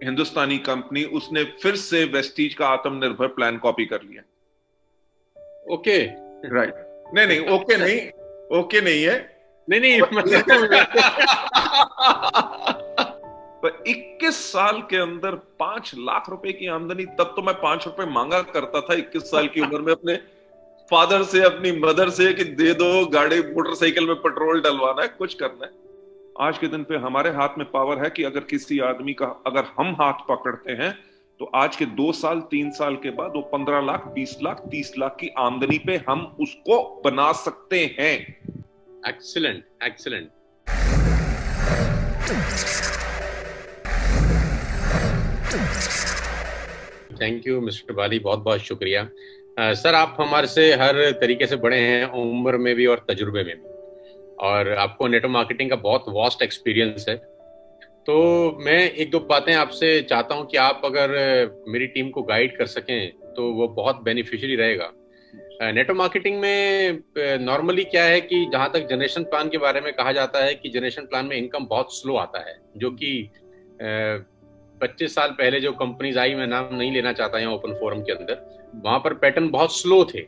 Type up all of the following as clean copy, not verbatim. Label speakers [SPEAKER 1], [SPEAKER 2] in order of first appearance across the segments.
[SPEAKER 1] हिंदुस्तानी company, उसने फिर से वेस्टीज का आत्मनिर्भर प्लान कॉपी कर लिया।
[SPEAKER 2] Okay,
[SPEAKER 1] right. नहीं नहीं, ओके नहीं, ओके नहीं है।
[SPEAKER 2] नहीं नहीं मतलब
[SPEAKER 1] पर 21 साल के अंदर 5 लाख रुपए की आमदनी, तब तो मैं 5 रुपए मांगा करता था 21 साल की उम्र में अपने फादर से, अपनी मदर से, कि दे दो, गाड़ी मोटरसाइकिल में पेट्रोल डलवाना है, कुछ करना है। आज के दिन पे हमारे हाथ में पावर है कि अगर किसी आदमी का, अगर हम हाथ पकड़ते हैं, तो आज के 2 साल 3 साल के बाद वो 15 लाख, 20 लाख, 30 लाख की आमदनी पे हम उसको बना सकते हैं।
[SPEAKER 2] Excellent, excellent. Thank you mister Bali, बहुत बहुत शुक्रिया। सर, आप हमारे से हर तरीके से बड़े हैं, उम्र में भी और तजुर्बे में भी, और आपको नेटवर्क मार्केटिंग का बहुत वास्ट एक्सपीरियंस है। तो मैं एक दो बातें आपसे चाहता हूं कि आप अगर मेरी टीम को गाइड कर सकें तो वो बहुत बेनिफिशियरी रहेगा। नेटवर्क मार्केटिंग में नॉर्मली क्या है कि जहां तक जनरेशन प्लान के बारे में कहा जाता है कि जनरेशन प्लान में इनकम बहुत स्लो आता है, जो कि 25 साल पहले जो कंपनीज आई, मैं नाम नहीं लेना चाहता यहाँ ओपन फोरम के अंदर, वहां पर पैटर्न बहुत स्लो थे।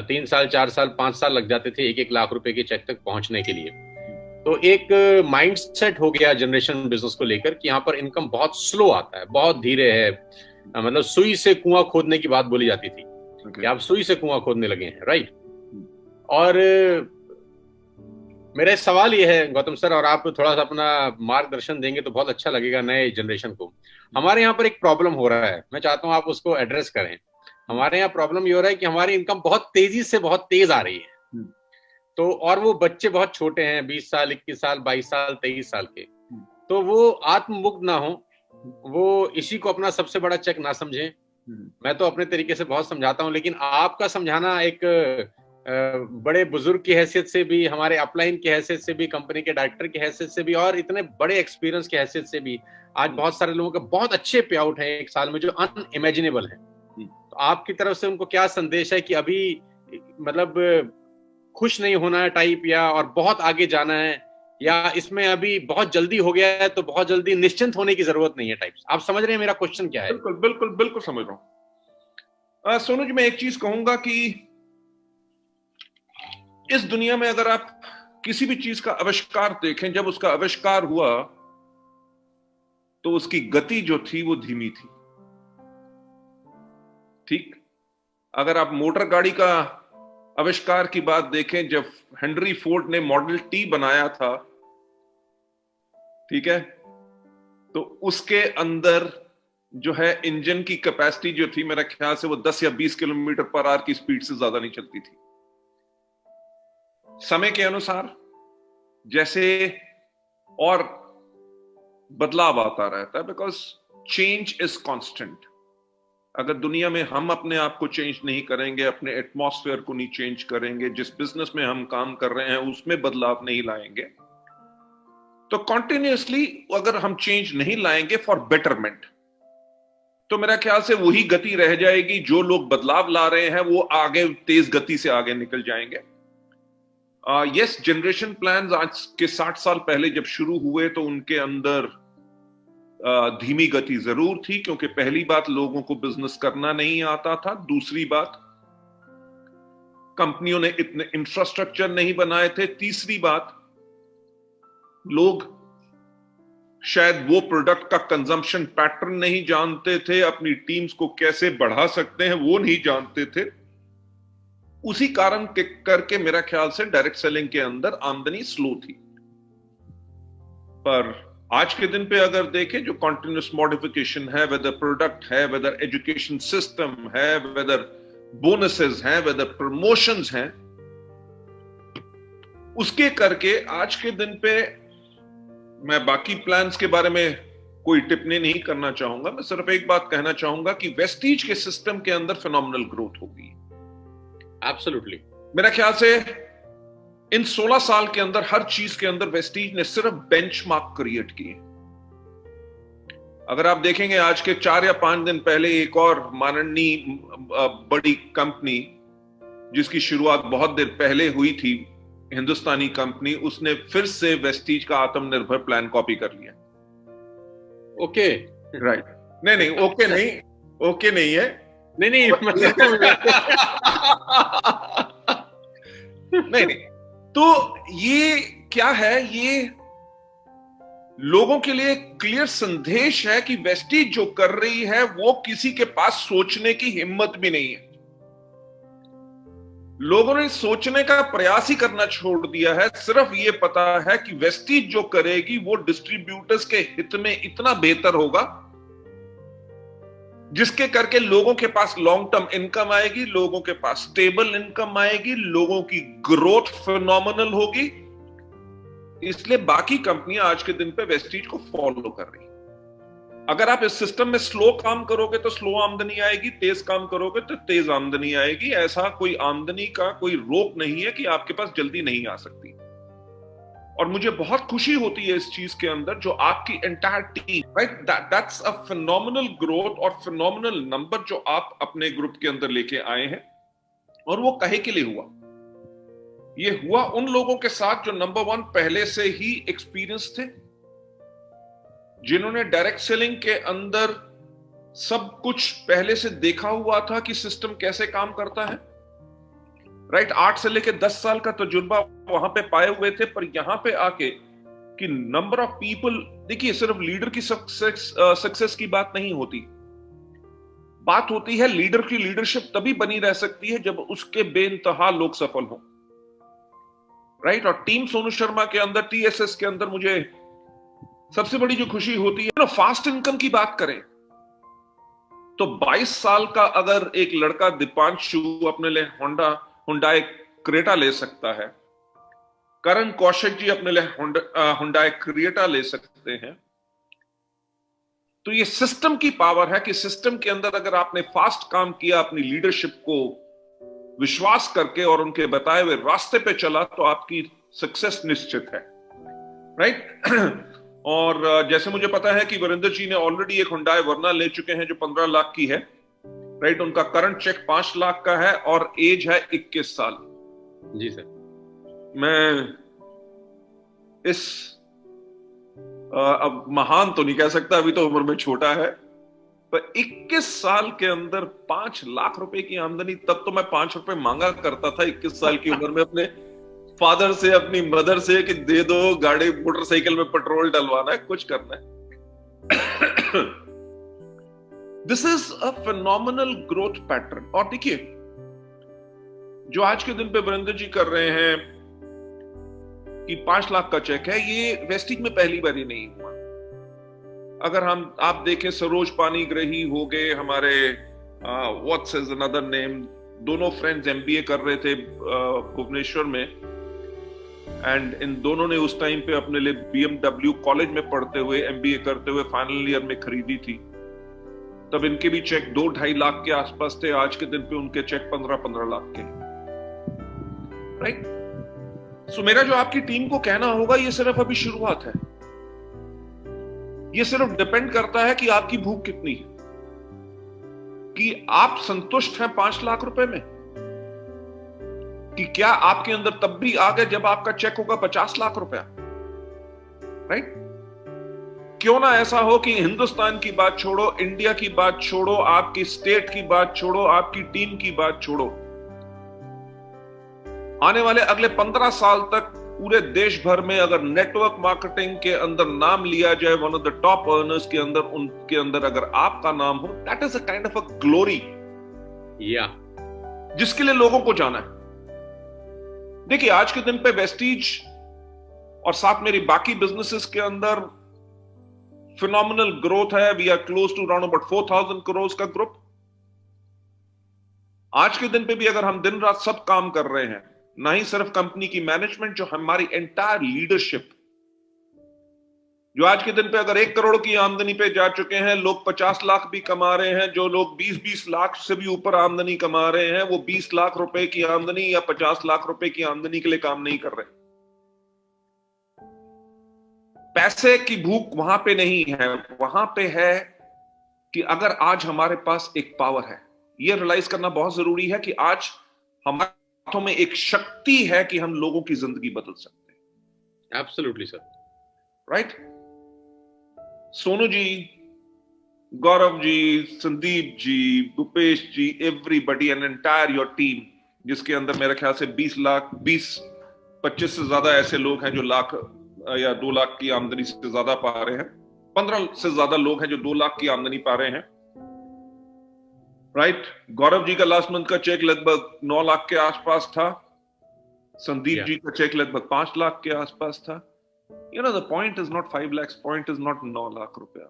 [SPEAKER 2] 3 साल 4 साल 5 साल लग जाते थे 1-1 लाख रुपए के चेक तक पहुंचने के लिए। तो एक माइंड सेट हो गया जनरेशन बिजनेस को लेकर कि यहाँ पर इनकम बहुत स्लो आता है, बहुत धीरे है। मतलब सुई से कुआं खोदने की बात बोली जाती थी कि आप सुई से कुआं खोदने लगे हैं, राइट। और मेरा सवाल ये है गौतम सर, और आप थोड़ा सा अपना मार्गदर्शन देंगे तो बहुत अच्छा लगेगा नए जनरेशन को। हमारे यहाँ पर एक प्रॉब्लम हो रहा है, मैं चाहता हूँ आप उसको एड्रेस करें। हमारे यहाँ प्रॉब्लम ये हो रहा है कि हमारी इनकम बहुत तेजी से बहुत तेज आ रही है, तो और वो बच्चे बहुत छोटे हैं, 20 साल 21 साल 22 साल 23 साल के, तो वो आत्ममुक्त ना हो, वो इसी को अपना सबसे बड़ा चेक ना समझें। मैं तो अपने तरीके से बहुत समझाता हूं, लेकिन आपका समझाना एक बड़े बुजुर्ग की हैसियत से भी, हमारे अपलाइन की हैसियत से भी, कंपनी के डायरेक्टर की हैसियत से भी, और इतने बड़े एक्सपीरियंस की हैसियत से भी, आज बहुत सारे लोगों के बहुत अच्छे पे आउट हैं एक साल में जो अनइमेजिनेबल है। तो आपकी तरफ से उनको क्या संदेश है कि अभी मतलब खुश नहीं होना है टाइप, या और बहुत आगे जाना है, या इसमें अभी बहुत जल्दी हो गया है तो बहुत जल्दी निश्चिंत होने की जरूरत नहीं है टाइप्स? आप समझ रहे हैं मेरा क्वेश्चन क्या है?
[SPEAKER 1] बिल्कुल बिल्कुल बिल्कुल समझ रहा हूं। सोनू जी, मैं एक चीज कहूंगा कि इस दुनिया में अगर आप किसी भी चीज का आविष्कार देखें, जब उसका आविष्कार हुआ तो उसकी गति जो थी वो धीमी थी। ठीक, अगर आप मोटर गाड़ी का आविष्कार की बात देखें, जब हेनरी फोर्ड ने मॉडल टी बनाया था, ठीक है, तो उसके अंदर जो है इंजन की कैपेसिटी जो थी, मेरा ख्याल से वो 10 या 20 किलोमीटर पर आवर की स्पीड से ज्यादा नहीं चलती थी। समय के अनुसार जैसे और बदलाव आता रहता है, बिकॉज चेंज इज कांस्टेंट। अगर दुनिया में हम अपने आप को चेंज नहीं करेंगे, अपने एटमॉस्फेयर को नहीं चेंज करेंगे, जिस बिजनेस में हम काम कर रहे हैं उसमें बदलाव नहीं लाएंगे, तो कॉन्टिन्यूसली अगर हम चेंज नहीं लाएंगे फॉर बेटरमेंट, तो मेरा ख्याल से वही गति रह जाएगी। जो लोग बदलाव ला रहे हैं वो आगे तेज गति से आगे निकल जाएंगे। यस, जनरेशन प्लान्स आज के 60 साल पहले जब शुरू हुए तो उनके अंदर धीमी गति जरूर थी, क्योंकि पहली बात लोगों को बिजनेस करना नहीं आता था, दूसरी बात कंपनियों ने इतने इंफ्रास्ट्रक्चर नहीं बनाए थे, तीसरी बात लोग शायद वो प्रोडक्ट का कंजम्पशन पैटर्न नहीं जानते थे, अपनी टीम्स को कैसे बढ़ा सकते हैं वो नहीं जानते थे। उसी कारण के करके मेरा ख्याल से डायरेक्ट सेलिंग के अंदर आमदनी स्लो थी। पर आज के दिन पे अगर देखें, जो कॉन्टिन्यूस मॉडिफिकेशन है, वेदर प्रोडक्ट है, वेदर एजुकेशन सिस्टम है, वेदर बोनसेस हैं, वेदर प्रमोशंस हैं, उसके करके आज के दिन पे मैं बाकी प्लान्स के बारे में कोई टिप्पणी नहीं करना चाहूंगा। मैं सिर्फ एक बात कहना चाहूंगा कि वेस्टीज के सिस्टम के अंदर फिनोमिनल ग्रोथ होगी।
[SPEAKER 2] एब्सोल्युटली।
[SPEAKER 1] मेरा ख्याल से इन 16 साल के अंदर हर चीज के अंदर वेस्टीज ने सिर्फ बेंचमार्क क्रिएट किए। अगर आप देखेंगे आज के 4 या 5 दिन पहले एक और माननीय बड़ी कंपनी जिसकी शुरुआत बहुत देर पहले हुई थी, हिंदुस्तानी कंपनी, उसने फिर से वेस्टीज का आत्मनिर्भर प्लान कॉपी कर लिया।
[SPEAKER 2] ओके।
[SPEAKER 1] राइट। नहीं नहीं, ओके नहीं, ओके नहीं है।
[SPEAKER 2] नहीं नहीं
[SPEAKER 1] नहीं नहीं, तो ये क्या है, ये लोगों के लिए क्लियर संदेश है कि वेस्टीज जो कर रही है वो किसी के पास सोचने की हिम्मत भी नहीं है। लोगों ने सोचने का प्रयास ही करना छोड़ दिया है। सिर्फ ये पता है कि वेस्टीज जो करेगी वो डिस्ट्रीब्यूटर्स के हित में इतना बेहतर होगा, जिसके करके लोगों के पास लॉन्ग टर्म इनकम आएगी, लोगों के पास स्टेबल इनकम आएगी, लोगों की ग्रोथ फिनोमिनल होगी। इसलिए बाकी कंपनियां आज के दिन पे वेस्टीज को फॉलो कर रही हैं। अगर आप इस सिस्टम में स्लो काम करोगे तो स्लो आमदनी आएगी, तेज काम करोगे तो तेज आमदनी आएगी। ऐसा कोई आमदनी का कोई रोक नहीं है कि आपके पास जल्दी नहीं आ सकती। और मुझे बहुत खुशी होती है इस चीज के अंदर, जो आपकी entire team, right, that's a phenomenal growth और फिनोमिनल नंबर जो आप अपने ग्रुप के अंदर लेके आए हैं। और वो कहे के लिए हुआ, ये हुआ उन लोगों के साथ जो नंबर 1 पहले से ही एक्सपीरियंस थे, जिन्होंने डायरेक्ट सेलिंग के अंदर सब कुछ पहले से देखा हुआ था कि सिस्टम कैसे काम करता है, राइट। 8 से लेकर 10 साल का तजुर्बा वहां पे पाए हुए थे। पर यहां पे आके कि नंबर ऑफ पीपल, देखिए सिर्फ लीडर की सक्सेस की बात नहीं होती, बात होती है लीडर की लीडरशिप तभी बनी रह सकती है जब उसके बेइंतहा लोग सफल हों, राइट। और टीम सोनू शर्मा के अंदर, टीएसएस के अंदर मुझे सबसे बड़ी जो खुशी होती है ना, फास्ट इनकम की बात करें तो 22 साल का अगर एक लड़का दीपांशु अपने लिए हुंडई क्रेटा ले सकता है, करण कौशिक जी अपने लिए हुंडई क्रेटा ले सकते हैं, तो ये सिस्टम की पावर है कि सिस्टम के अंदर अगर आपने फास्ट काम किया, अपनी लीडरशिप को विश्वास करके और उनके बताए हुए रास्ते पे चला, तो आपकी सक्सेस निश्चित है, राइट। और जैसे मुझे पता है कि वीरेंद्र जी ने ऑलरेडी एक हुंडई वर्ना ले चुके हैं जो 15 लाख की है, राइट। उनका करंट चेक 5 लाख का है और एज है 21 साल।
[SPEAKER 2] जी सर।
[SPEAKER 1] मैं इस अब महान तो नहीं कह सकता, अभी तो उम्र में छोटा है, पर 21 साल के अंदर 5 लाख रुपए की आमदनी। तब तो मैं 5 रुपए मांगा करता था 21 साल की उम्र में अपने फादर से, अपनी मदर से, कि दे दो, गाड़ी मोटरसाइकिल में पेट्रोल डलवाना है, कुछ करना है। This is a phenomenal growth pattern. और देखिए जो आज के दिन पे वीरेंद्र जी कर रहे हैं कि 5 लाख का चेक है, ये वेस्टीज में पहली बार ही नहीं हुआ। अगर आप देखें, सरोज पानीग्राही हो गए हमारे, व्हाट्स इज अनदर नेम, दोनों फ्रेंड्स एमबीए कर रहे थे भुवनेश्वर में, एंड इन दोनों ने उस टाइम पे अपने लिए बीएमडब्ल्यू कॉलेज में पढ़ते हुए, एमबीए करते हुए फाइनल ईयर में खरीदी थी। तब इनके भी चेक 2-2.5 लाख के आसपास थे। आज के दिन पे उनके चेक 15-15 लाख के, राइट। सो मेरा जो आपकी टीम को कहना होगा, ये सिर्फ अभी शुरुआत है। ये सिर्फ डिपेंड करता है कि आपकी भूख कितनी है, कि आप संतुष्ट हैं 5 लाख रुपए में, कि क्या आपके अंदर तब भी आ गए जब आपका चेक होगा 50 लाख रुपया, राइट। क्यों ना ऐसा हो कि हिंदुस्तान की बात छोड़ो, इंडिया की बात छोड़ो, आपकी स्टेट की बात छोड़ो, आपकी टीम की बात छोड़ो, आने वाले अगले 15 साल तक पूरे देश भर में अगर नेटवर्क मार्केटिंग के अंदर नाम लिया जाए, one of the top earners के अंदर, उनके अंदर अगर आपका नाम हो, that is a kind of a glory, या जिसके लिए लोगों को जाना है। देखिए आज के दिन पे वेस्टीज और साथ मेरी बाकी बिजनेसेस के अंदर फिनोमिनल ग्रोथ है। We are close to around about 4,000 crore का ग्रुप। आज के दिन पे भी अगर हम दिन रात सब काम कर रहे हैं, ना ही सिर्फ कंपनी की मैनेजमेंट, जो हमारी एंटायर लीडरशिप, जो आज के दिन पे अगर 1 करोड़ की आमदनी पे जा चुके हैं, लोग 50 लाख भी कमा रहे हैं, जो लोग 20-20 लाख से भी ऊपर आमदनी कमा रहे हैं, वो 20 लाख रुपए की आमदनी या 50 लाख रुपए की आमदनी के लिए काम नहीं कर रहे। पैसे की भूख वहां पे नहीं है, वहां पे है कि अगर आज हमारे पास एक पावर है, यह रियलाइज करना बहुत जरूरी है कि आज हमारे हाथों में एक शक्ति है कि हम लोगों की जिंदगी बदल सकते हैं।
[SPEAKER 2] Absolutely sir,
[SPEAKER 1] right. Sonu ji, Gaurav ji, Sandeep ji, Bhupesh ji, everybody an entire your team, जिसके अंदर मेरे ख्याल से 20-25 से ज्यादा ऐसे लोग हैं जो लाख या 2 लाख की आमदनी से ज्यादा पा रहे हैं। 15 से ज्यादा लोग हैं जो 2 लाख की आमदनी पा रहे हैं, राइट। गौरव जी का लास्ट मंथ का चेक लगभग 9 लाख के आसपास था। संदीप जी का चेक लगभग 5 लाख के आसपास था। You know, the point is not 5 lakh, point is not 9 lakh रुपया।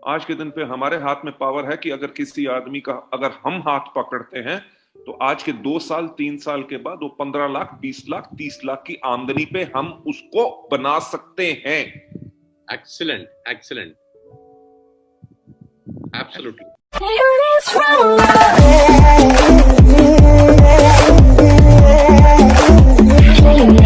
[SPEAKER 1] आज के दिन पे हमारे हाथ में पावर है कि अगर किसी आदमी का अगर हम हाथ पकड़ते हैं तो आज के 2 साल 3 साल के बाद वो 15 लाख 20 लाख 30 लाख की आमदनी पे हम उसको बना सकते हैं।
[SPEAKER 2] Excellent, excellent, absolutely.
[SPEAKER 3] Hey,